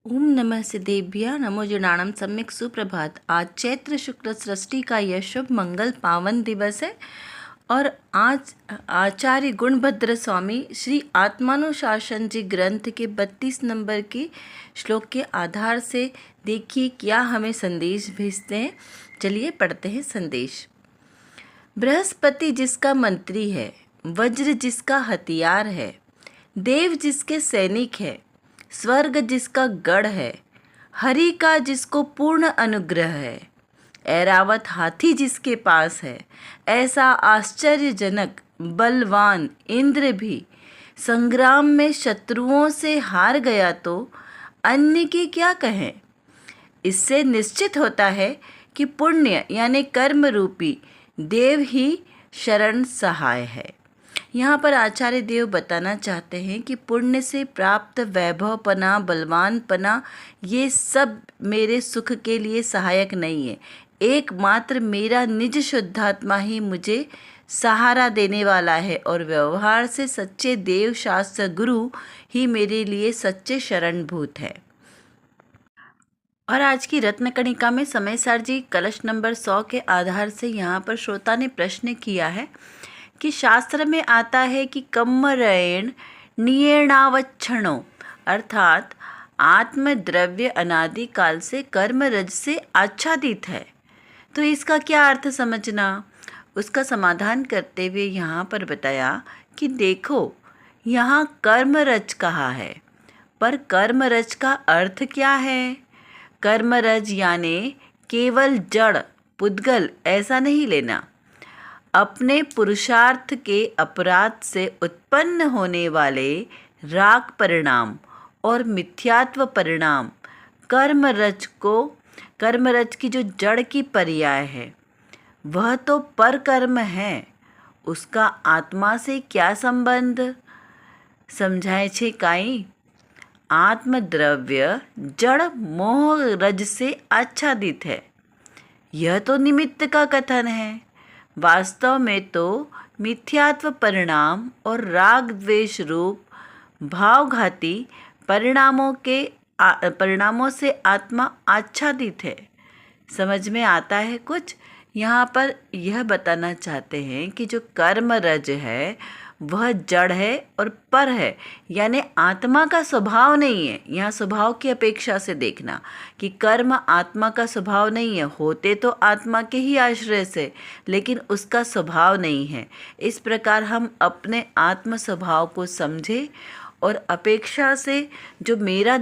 ओम नमः सिद्धेभ्यः नमो जुनाणम सम्यक सुप्रभात। आज चैत्र शुक्ल षष्ठी का यह शुभ मंगल पावन दिवस है और आज आचार्य गुणभद्र स्वामी श्री आत्मानुशासन जी ग्रंथ के 32 नंबर के श्लोक के आधार से देखिए क्या हमें संदेश भेजते हैं। चलिए पढ़ते हैं संदेश। बृहस्पति जिसका मंत्री है, वज्र जिसका हथियार है, देव जिसके सैनिक है, स्वर्ग जिसका गढ़ है, हरि का जिसको पूर्ण अनुग्रह है, ऐरावत हाथी जिसके पास है, ऐसा आश्चर्यजनक बलवान इंद्र भी संग्राम में शत्रुओं से हार गया तो अन्य की क्या कहें। इससे निश्चित होता है कि पुण्य यानी कर्म रूपी देव ही शरण सहाय है। यहाँ पर आचार्य देव बताना चाहते हैं कि पुण्य से प्राप्त वैभवपना, बलवानपना, ये सब मेरे सुख के लिए सहायक नहीं है। एकमात्र मेरा निज शुद्धात्मा ही मुझे सहारा देने वाला है और व्यवहार से सच्चे देव शास्त्र गुरु ही मेरे लिए सच्चे शरणभूत है। और आज की रत्नकणिका में समयसार जी कलश नंबर 100 के आधार से यहाँ पर श्रोता ने प्रश्न किया है कि शास्त्र में आता है कि कम्मरेण नियेणावच्छणो, अर्थात आत्मद्रव्य अनादि काल से कर्मरज से आच्छादित है। तो इसका क्या अर्थ समझना। उसका समाधान करते हुए यहाँ पर बताया कि देखो, यहाँ कर्मरज कहा है, पर कर्मरज का अर्थ क्या है। कर्मरज यानी केवल जड़ पुद्गल ऐसा नहीं लेना। अपने पुरुषार्थ के अपराध से उत्पन्न होने वाले राग परिणाम और मिथ्यात्व परिणाम कर्मरज की जो जड़ की पर्याय है वह तो परकर्म है। उसका आत्मा से क्या संबंध। समझाए छे काई। आत्मद्रव्य जड़ मोह रज से आच्छादित है, यह तो निमित्त का कथन है। वास्तव में तो मिथ्यात्व परिणाम और राग द्वेष रूप भावघाती परिणामों से आत्मा आच्छादित है। समझ में आता है कुछ। यहाँ पर यह बताना चाहते हैं कि जो कर्म रज है वह जड़ है और पर है, यानी आत्मा का स्वभाव नहीं है। यहाँ स्वभाव की अपेक्षा से देखना कि कर्म आत्मा का स्वभाव नहीं है। होते तो आत्मा के ही आश्रय से, लेकिन उसका स्वभाव नहीं है। इस प्रकार हम अपने आत्म स्वभाव को समझें और अपेक्षा से जो मेरा